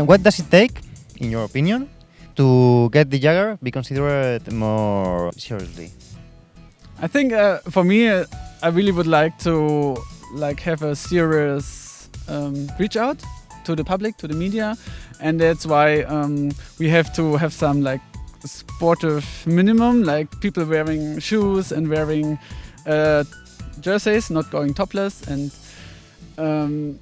What does it take, in your opinion, to get the Jugger be considered more seriously? I think for me, I really would like to have a serious reach out to the public, to the media, and that's why we have to have some sportive minimum, like people wearing shoes and wearing jerseys, not going topless. And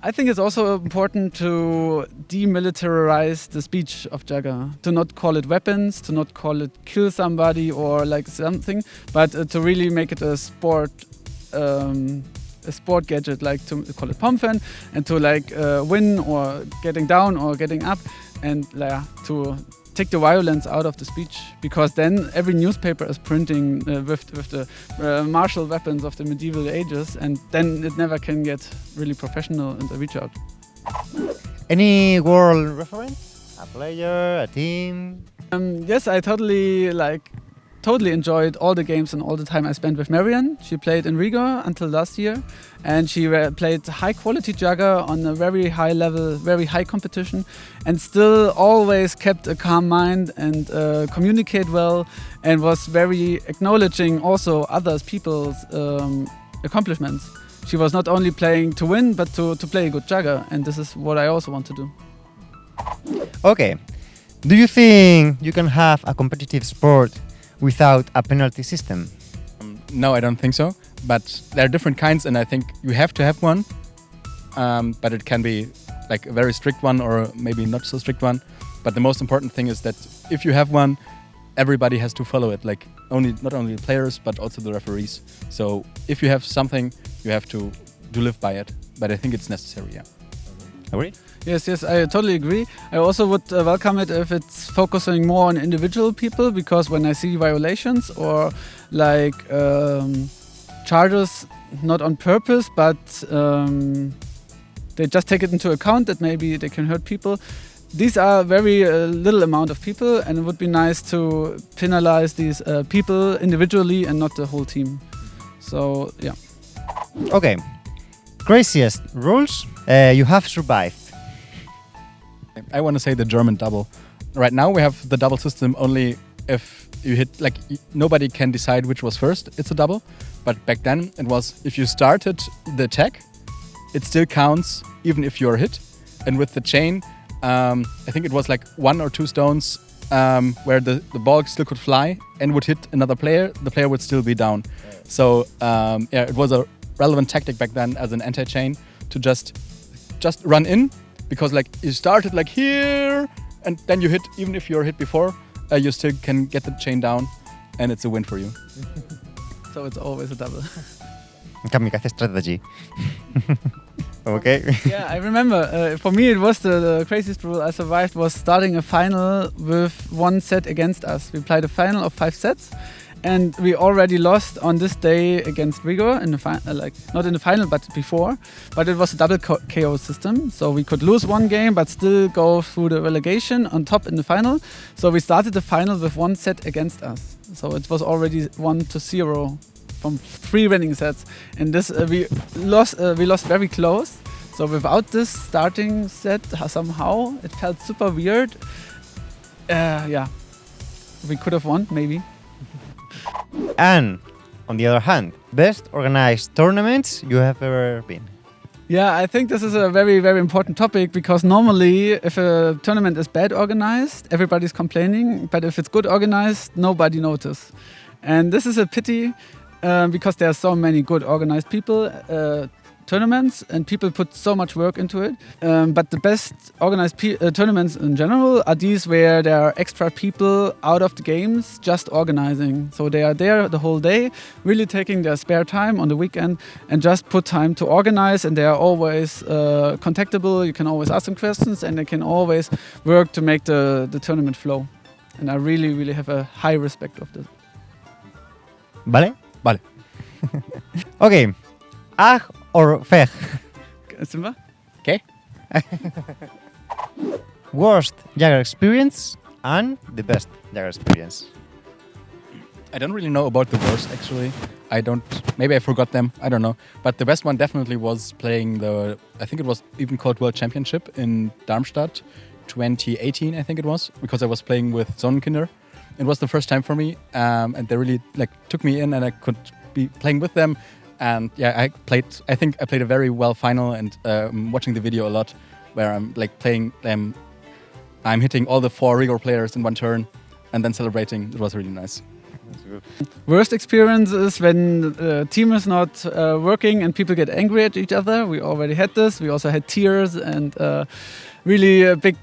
I think it's also important to demilitarize the speech of Jugger, to not call it weapons, to not call it kill somebody or something, but to really make it a sport gadget, like to call it pomfen, and to win or getting down or getting up, and to take the violence out of the speech, because then every newspaper is printing with the martial weapons of the medieval ages, and then it never can get really professional and reach out. Any world reference? A player, a team? Yes, I totally enjoyed all the games and all the time I spent with Marianne. She played in Riga until last year, and she played high quality Jugger on a very high level, very high competition, and still always kept a calm mind and communicate well, and was very acknowledging also people's accomplishments. She was not only playing to win, but to play a good Jugger, and this is what I also want to do. Okay. Do you think you can have a competitive sport without a penalty system? No, I don't think so. But there are different kinds, and I think you have to have one. But it can be a very strict one or maybe not so strict one. But the most important thing is that if you have one, everybody has to follow it. Not only the players, but also the referees. So if you have something, you have to live by it. But I think it's necessary. Yeah. Agreed? Yes, I totally agree. I also would welcome it if it's focusing more on individual people, because when I see violations or charges, not on purpose, but they just take it into account that maybe they can hurt people. These are very little amount of people, and it would be nice to penalize these people individually and not the whole team. So, yeah. Okay. Craziest rules you have survived? I want to say the German double. Right now we have the double system only if you hit, nobody can decide which was first, it's a double. But back then it was, if you started the attack, it still counts even if you're hit. And with the chain, I think it was 1 or 2 stones where the ball still could fly and would hit another player, the player would still be down. So it was a relevant tactic back then as an anti-chain to just run in, because you started here and then you hit, even if you're hit before, you still can get the chain down and it's a win for you. So it's always a double. Kamikaze strategy. Okay. Yeah, I remember. For me, it was the craziest rule I survived was starting a final with 1 set against us. We played a final of 5 sets, and we already lost on this day against Riga in the not in the final, but before. But it was a double KO system, so we could lose 1 game, but still go through the relegation on top in the final. So we started the final with 1 set against us. So it was already 1-0 from 3 winning sets, and this we lost very close. So without this starting set, somehow it felt super weird. Yeah, we could have won maybe. And on the other hand, best organized tournaments you have ever been? Yeah, I think this is a very, very important topic, because normally if a tournament is bad organized, everybody's complaining, but if it's good organized, nobody notices. And this is a pity, because there are so many good organized tournaments, and people put so much work into it. But the best organized tournaments in general are these where there are extra people out of the games just organizing. So they are there the whole day, really taking their spare time on the weekend and just put time to organize, and they are always contactable. You can always ask them questions, and they can always work to make the tournament flow. And I really, really have a high respect of this. Vale? Vale. Okay. Ag or veg? Simba? Okay. Worst Jugger experience and the best Jugger experience? I don't really know about the worst, actually. I don't. Maybe I forgot them. I don't know. But the best one definitely was playing the. I think it was even called World Championship in Darmstadt, 2018. I think it was, because I was playing with Zonenkinder. It was the first time for me, and they really took me in, and I could be playing with them. And yeah, I think I played a very well final, and watching the video a lot, where I'm playing them. I'm hitting all the 4 rigor players in one turn, and then celebrating. It was really nice. Worst experience is when the team is not working and people get angry at each other. We already had this. We also had tears and really a big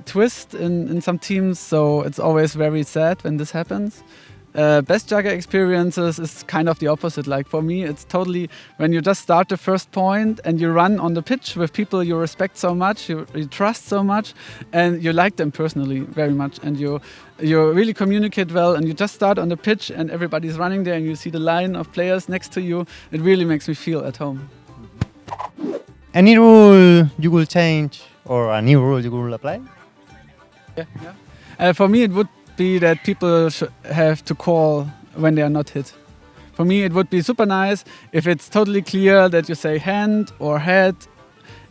twist in some teams. So it's always very sad when this happens. Best Jugger experiences is kind of the opposite. Like for me, it's totally when you just start the first point and you run on the pitch with people you respect so much, you trust so much, and you like them personally very much, and you really communicate well, and you just start on the pitch and everybody's running there and you see the line of players next to you. It really makes me feel at home. Any rule you will change or a new rule you will apply? Yeah. For me, it would be that people have to call when they are not hit. For me, it would be super nice if it's totally clear that you say hand or head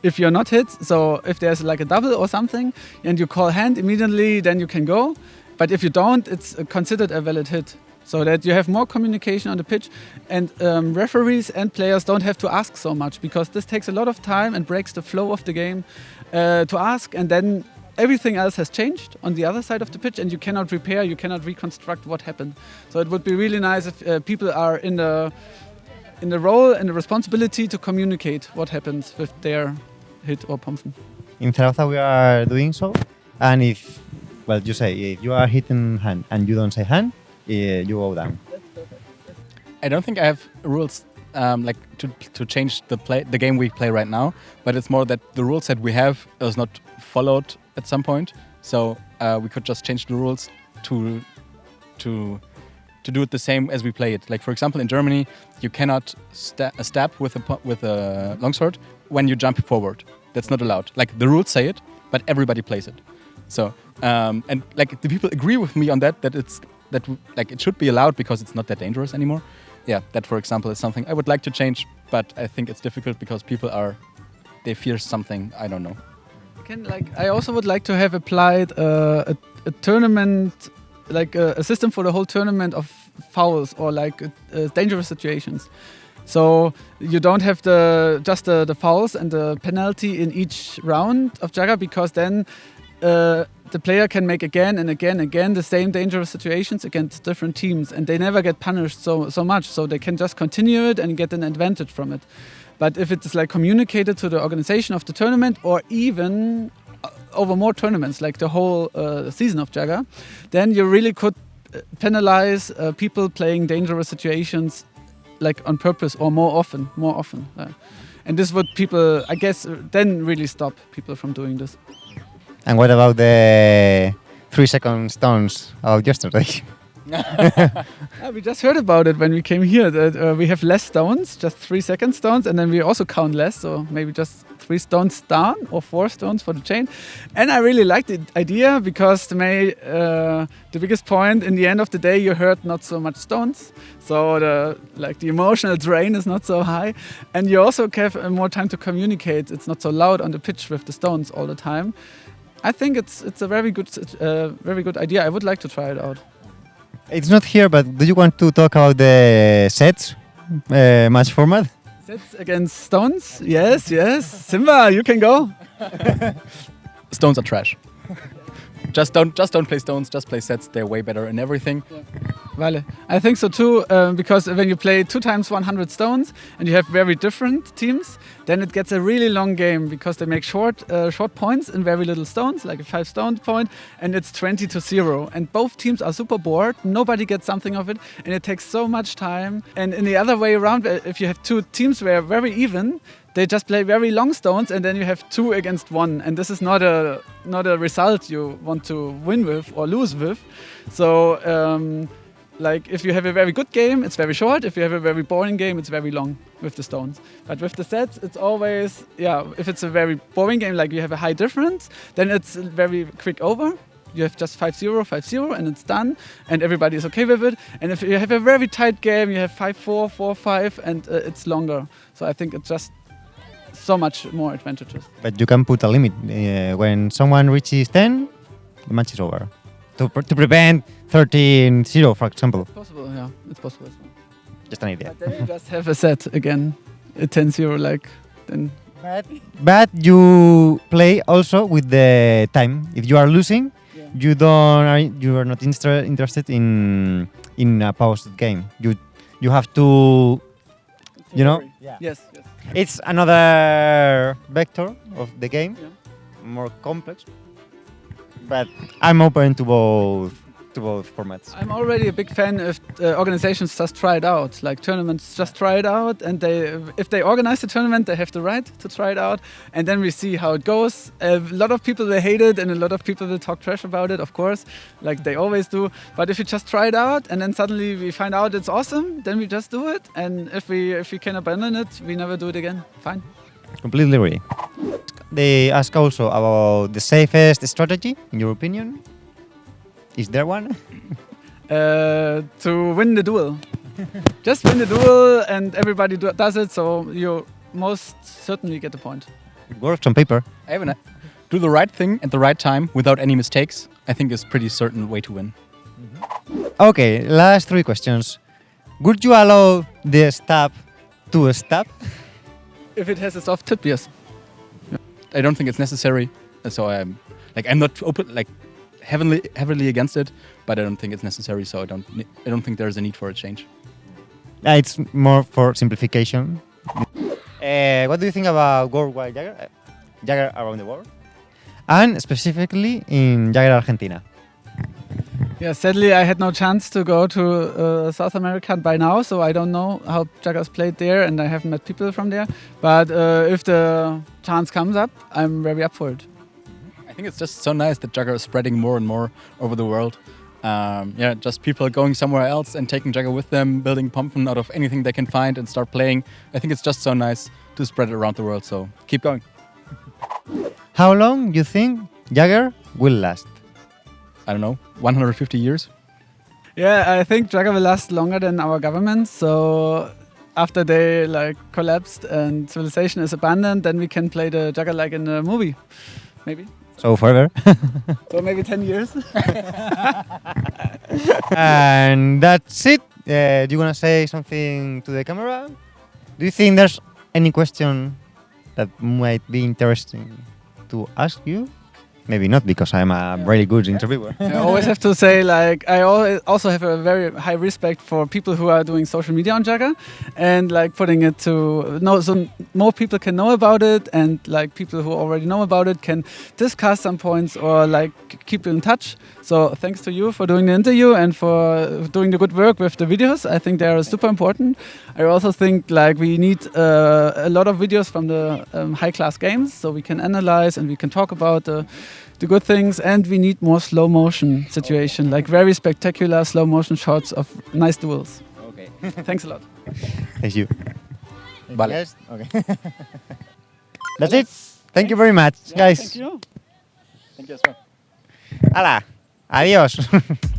if you're not hit. So if there's like a double or something and you call hand immediately, then you can go. But if you don't, it's considered a valid hit. So that you have more communication on the pitch, and referees and players don't have to ask so much, because this takes a lot of time and breaks the flow of the game to ask, and then everything else has changed on the other side of the pitch, and you cannot repair, you cannot reconstruct what happened. So it would be really nice if people are in the role and the responsibility to communicate what happens with their hit or pumpfen. In Zaragoza we are doing so, and if you are hitting hand and you don't say hand, you go down. I don't think I have rules to change the game we play right now, but it's more that the rules that we have is not followed at some point, so we could just change the rules to do it the same as we play it. Like for example, in Germany, you cannot stab with a longsword when you jump forward. That's not allowed. Like the rules say it, but everybody plays it. So and like the people agree with me on that it should be allowed because it's not that dangerous anymore. Yeah, that for example is something I would like to change, but I think it's difficult because people they fear something. I don't know. I also would like to have applied a tournament, like a system for the whole tournament of fouls or dangerous situations. So you don't have just the fouls and the penalty in each round of Jugger, because then the player can make again and again and again the same dangerous situations against different teams, and they never get punished so much. So they can just continue it and get an advantage from it. But if it's communicated to the organization of the tournament, or even over more tournaments, like the whole season of Jugger, then you really could penalize people playing dangerous situations on purpose or more often. And this would people, I guess, then really stop people from doing this. And what about the 3-second stones of yesterday? We just heard about it when we came here, that we have less stones, just 3-second stones, and then we also count less, so maybe just 3 stones down or 4 stones for the chain. And I really like the idea, because the biggest point in the end of the day, you heard not so much stones, so the emotional drain is not so high, and you also have more time to communicate. It's not so loud on the pitch with the stones all the time. I think it's a very good idea. I would like to try it out. It's not here, but do you want to talk about the sets match format? Sets against stones? Yes. Simba, you can go. Stones are trash. Just don't play stones. Just play sets. They're way better in everything. Yeah. Vale. I think so too, because when you play 2 times 100 stones and you have very different teams, then it gets a really long game, because they make short points in very little stones, like a 5-stone point, and it's 20-0. And both teams are super bored. Nobody gets something of it, and it takes so much time. And in the other way around, if you have 2 teams where very even, they just play very long stones, and then you have 2 against 1, and this is not a result you want to win with or lose with. So if you have a very good game, it's very short. If you have a very boring game, it's very long with the stones. But with the sets, it's always, if it's a very boring game, like you have a high difference, then it's very quick over. you have just 5-0, 5-0, and it's done, and everybody is okay with it. And if you have a very tight game, you have 5-4, 4-5, and it's longer. So I think it's just so much more advantages. But you can put a limit. When someone reaches 10, the match is over. To prevent 13-0, for example. It's possible, yeah, it's possible as well. Just an idea. But then you just have a set again, a 10-0, like then. But you play also with the time. If you are losing, Yeah. you are not interested in a paused game. You have to, you know. Yes, yes. It's another vector of the game, Yeah. more complex. But I'm open to both formats. I'm already a big fan if organizations just try it out, like tournaments just try it out, and if they organize the tournament, they have the right to try it out, and then we see how it goes. A lot of people will hate it, and a lot of people will talk trash about it, of course, like they always do. But if you just try it out, and then suddenly we find out it's awesome, then we just do it. And if we can abandon it, we never do it again. Fine. Completely agree. They ask also about the safest strategy, in your opinion. Is there one? To win the duel. Just win the duel, and everybody does it, so you most certainly get the point. It works on paper. Do the right thing at the right time without any mistakes, I think is pretty certain way to win. Okay, last 3 questions. Would you allow the stab to stab? If it has a soft tip, yes. I don't think it's necessary, so I'm not open heavily against it, but I don't think it's necessary. So I don't think there's a need for a change. It's more for simplification. What do you think about worldwide Jugger around the world, and specifically in Jugger Argentina? Yeah, sadly, I had no chance to go to South America by now, so I don't know how Juggers played there, and I haven't met people from there. But if the chance comes up, I'm very up for it. I think it's just so nice that Jugger is spreading more and more over the world. Just people going somewhere else and taking Jugger with them, building Pompen out of anything they can find and start playing. I think it's just so nice to spread it around the world, so keep going. How long do you think Jugger will last? I don't know, 150 years? Yeah, I think Jugger will last longer than our government. So after they collapsed and civilization is abandoned, then we can play the Jugger like in a movie, maybe. So forever. So maybe 10 years. And that's it. Do you want to say something to the camera? Do you think there's any question that might be interesting to ask you? Maybe not, because I'm a really good interviewer. I always have to say, I also have a very high respect for people who are doing social media on Jugger and putting it to so more people can know about it, and people who already know about it can discuss some points or keep in touch. So thanks to you for doing the interview and for doing the good work with the videos. I think they are super important. I also think we need a lot of videos from the high class games, so we can analyze and we can talk about the good things, and we need more slow motion situation, very spectacular slow motion shots of nice duels. Okay. Thanks a lot. Thank you. Vale. Yes? Okay. That's it. Thank you very much, guys. Thank you. Thank you as well. Hala. Adiós.